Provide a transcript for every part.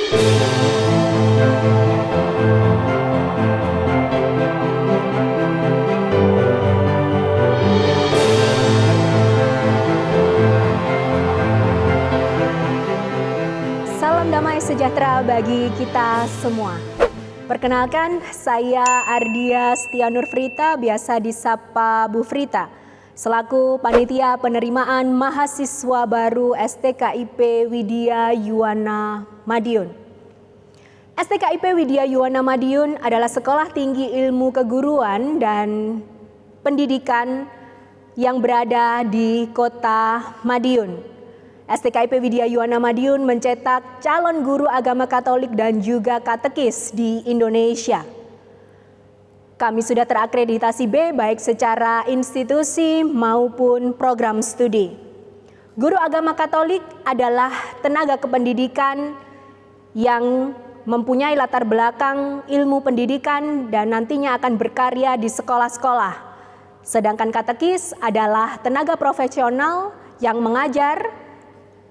Salam damai sejahtera bagi kita semua. Perkenalkan, saya Ardia Stianurfrita, biasa disapa Bu Frita, selaku Panitia Penerimaan Mahasiswa Baru STKIP Widya Yuwana Madiun. STKIP Widya Yuwana Madiun adalah sekolah tinggi ilmu keguruan dan pendidikan yang berada di kota Madiun. STKIP Widya Yuwana Madiun mencetak calon guru agama Katolik dan juga katekis di Indonesia. Kami sudah terakreditasi B baik secara institusi maupun program studi. Guru agama Katolik adalah tenaga kependidikan yang mempunyai latar belakang ilmu pendidikan dan nantinya akan berkarya di sekolah-sekolah. Sedangkan katekis adalah tenaga profesional yang mengajar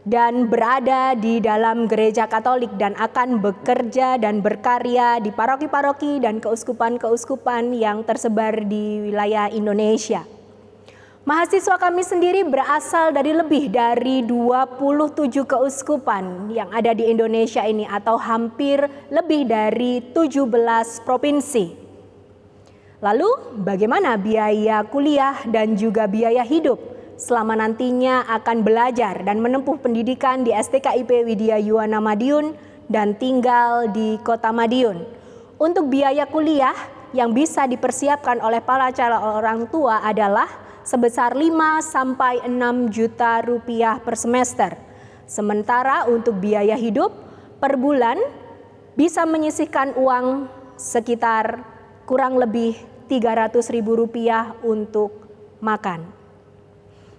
dan berada di dalam gereja Katolik dan akan bekerja dan berkarya di paroki-paroki dan keuskupan-keuskupan yang tersebar di wilayah Indonesia. Mahasiswa kami sendiri berasal dari lebih dari 27 keuskupan yang ada di Indonesia ini atau hampir lebih dari 17 provinsi. Lalu bagaimana biaya kuliah dan juga biaya hidup selama nantinya akan belajar dan menempuh pendidikan di STKIP Widya Yuwana Madiun dan tinggal di kota Madiun? Untuk biaya kuliah yang bisa dipersiapkan oleh para calon orang tua adalah sebesar 5-6 juta rupiah per semester. Sementara untuk biaya hidup per bulan bisa menyisihkan uang sekitar kurang lebih 300.000 rupiah untuk makan.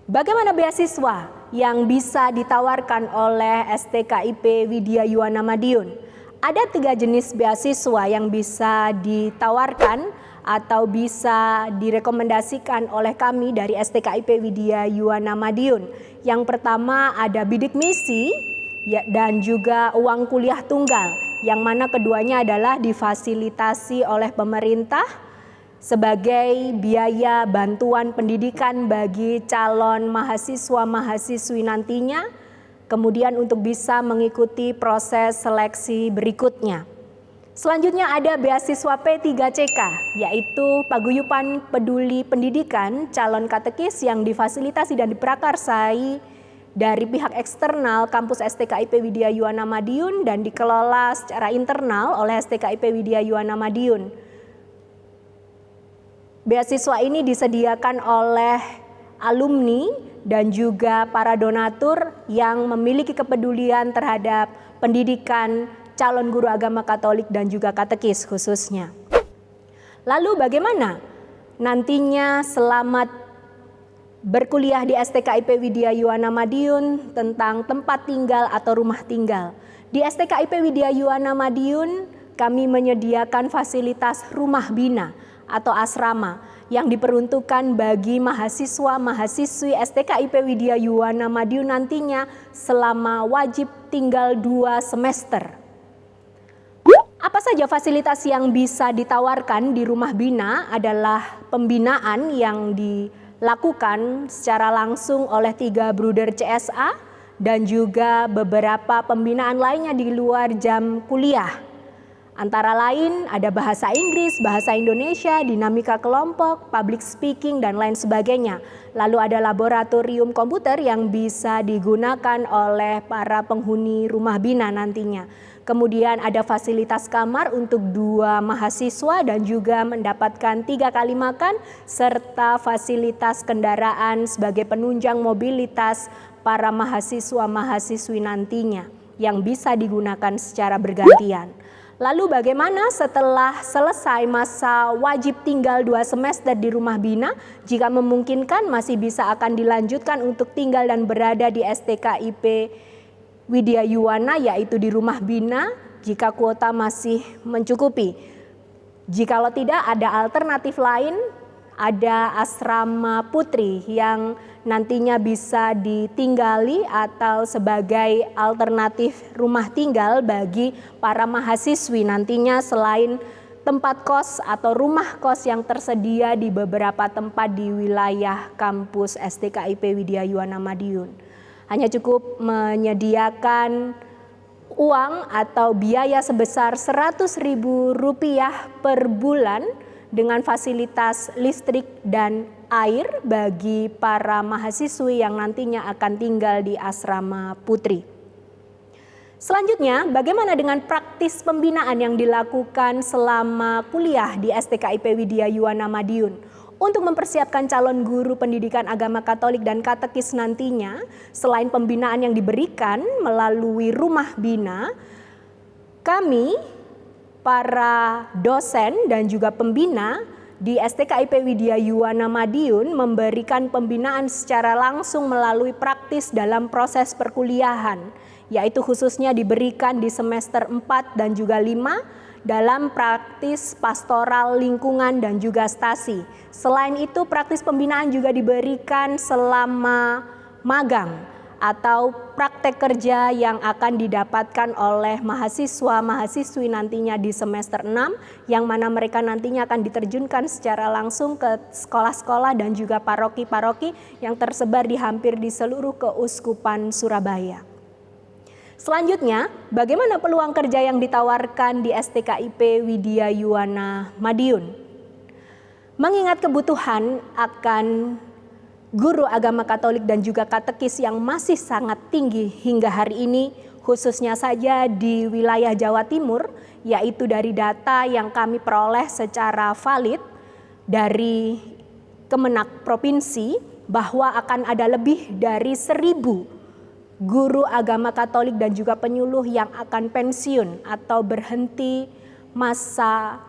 Bagaimana beasiswa yang bisa ditawarkan oleh STKIP Widya Yuwana Madiun? Ada 3 jenis beasiswa yang bisa ditawarkan atau bisa direkomendasikan oleh kami dari STKIP Widya Yuwana Madiun. Yang pertama ada bidik misi dan juga uang kuliah tunggal, yang mana keduanya adalah difasilitasi oleh pemerintah sebagai biaya bantuan pendidikan bagi calon mahasiswa-mahasiswi nantinya, kemudian untuk bisa mengikuti proses seleksi berikutnya. Selanjutnya ada beasiswa P3CK, yaitu Paguyupan Peduli Pendidikan Calon Katekis yang difasilitasi dan diprakarsai dari pihak eksternal kampus STKIP Widya Yuwana Madiun dan dikelola secara internal oleh STKIP Widya Yuwana Madiun. Beasiswa ini disediakan oleh alumni dan juga para donatur yang memiliki kepedulian terhadap pendidikan calon guru agama Katolik dan juga katekis khususnya. Lalu bagaimana nantinya selamat berkuliah di STKIP Widya Yuwana Madiun tentang tempat tinggal atau rumah tinggal? Di STKIP Widya Yuwana Madiun kami menyediakan fasilitas rumah bina atau asrama yang diperuntukkan bagi mahasiswa-mahasiswi STKIP Widya Yuwana Madiun nantinya selama wajib tinggal 2 semester. Apa saja fasilitas yang bisa ditawarkan di rumah bina adalah pembinaan yang dilakukan secara langsung oleh 3 bruder CSA dan juga beberapa pembinaan lainnya di luar jam kuliah. Antara lain ada bahasa Inggris, bahasa Indonesia, dinamika kelompok, public speaking, dan lain sebagainya. Lalu ada laboratorium komputer yang bisa digunakan oleh para penghuni rumah bina nantinya. Kemudian ada fasilitas kamar untuk 2 mahasiswa dan juga mendapatkan 3 kali makan serta fasilitas kendaraan sebagai penunjang mobilitas para mahasiswa-mahasiswi nantinya yang bisa digunakan secara bergantian. Lalu bagaimana setelah selesai masa wajib tinggal 2 semester di rumah bina? Jika memungkinkan masih bisa akan dilanjutkan untuk tinggal dan berada di STKIP Widya Yuwana, yaitu di rumah bina jika kuota masih mencukupi. Jikalau tidak ada alternatif lain ada asrama putri yang nantinya bisa ditinggali atau sebagai alternatif rumah tinggal bagi para mahasiswi nantinya selain tempat kos atau rumah kos yang tersedia di beberapa tempat di wilayah kampus STKIP Widya Yuwana Madiun. Hanya cukup menyediakan uang atau biaya sebesar Rp100.000 per bulan dengan fasilitas listrik dan air bagi para mahasiswi yang nantinya akan tinggal di asrama putri. Selanjutnya, bagaimana dengan praktis pembinaan yang dilakukan selama kuliah di STKIP Widya Yuwana Madiun? Untuk mempersiapkan calon guru pendidikan agama Katolik dan katekis nantinya, selain pembinaan yang diberikan melalui rumah bina, kami para dosen dan juga pembina di STKIP Widya Yuwana Madiun memberikan pembinaan secara langsung melalui praktis dalam proses perkuliahan, yaitu khususnya diberikan di semester 4 dan juga 5 dalam praktis pastoral lingkungan dan juga stasi. Selain itu, praktis pembinaan juga diberikan selama magang atau praktek kerja yang akan didapatkan oleh mahasiswa-mahasiswi nantinya di semester 6 yang mana mereka nantinya akan diterjunkan secara langsung ke sekolah-sekolah dan juga paroki-paroki yang tersebar di hampir di seluruh keuskupan Surabaya. Selanjutnya, bagaimana peluang kerja yang ditawarkan di STKIP Widya Yuwana Madiun? Mengingat kebutuhan akan guru agama Katolik dan juga katekis yang masih sangat tinggi hingga hari ini, khususnya saja di wilayah Jawa Timur, yaitu dari data yang kami peroleh secara valid dari Kemenak Provinsi, bahwa akan ada lebih dari 1.000 guru agama Katolik dan juga penyuluh yang akan pensiun atau berhenti masa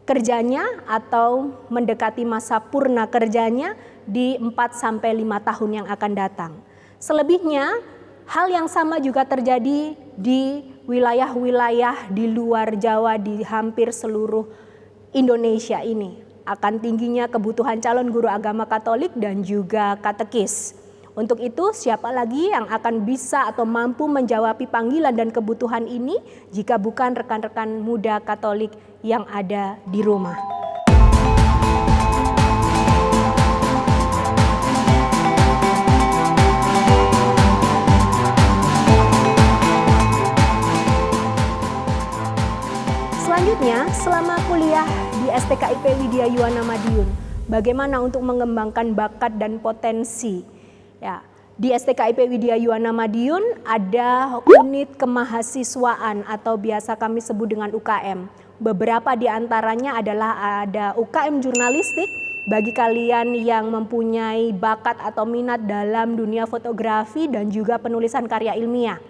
kerjanya atau mendekati masa purna kerjanya di 4-5 tahun yang akan datang. Selebihnya, hal yang sama juga terjadi di wilayah-wilayah di luar Jawa di hampir seluruh Indonesia ini. Akan tingginya kebutuhan calon guru agama Katolik dan juga katekis. Untuk itu, siapa lagi yang akan bisa atau mampu menjawab panggilan dan kebutuhan ini jika bukan rekan-rekan muda Katolik yang ada di rumah. Selanjutnya, selama kuliah di STKIP Widya Yuwana Madiun, bagaimana untuk mengembangkan bakat dan potensi? Ya, di STKIP Widya Yuwana Madiun ada unit kemahasiswaan atau biasa kami sebut dengan UKM. Beberapa di antaranya adalah ada UKM jurnalistik bagi kalian yang mempunyai bakat atau minat dalam dunia fotografi dan juga penulisan karya ilmiah.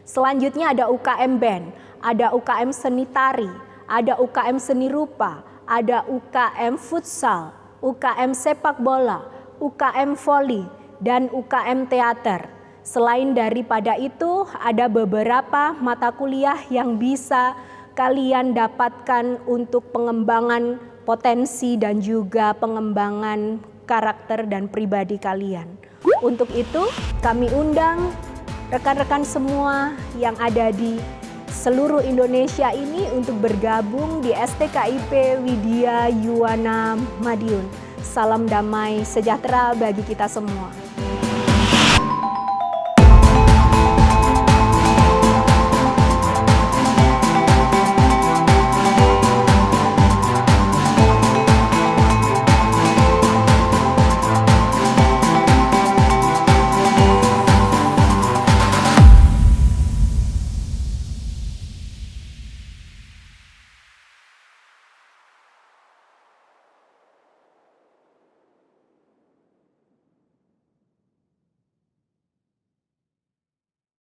Selanjutnya ada UKM band, ada UKM seni tari, ada UKM seni rupa, ada UKM futsal, UKM sepak bola, UKM voli, dan UKM teater. Selain daripada itu, ada beberapa mata kuliah yang bisa kalian dapatkan untuk pengembangan potensi dan juga pengembangan karakter dan pribadi kalian. Untuk itu, kami undang rekan-rekan semua yang ada di seluruh Indonesia ini untuk bergabung di STKIP Widya Yuwana Madiun. Salam damai sejahtera bagi kita semua.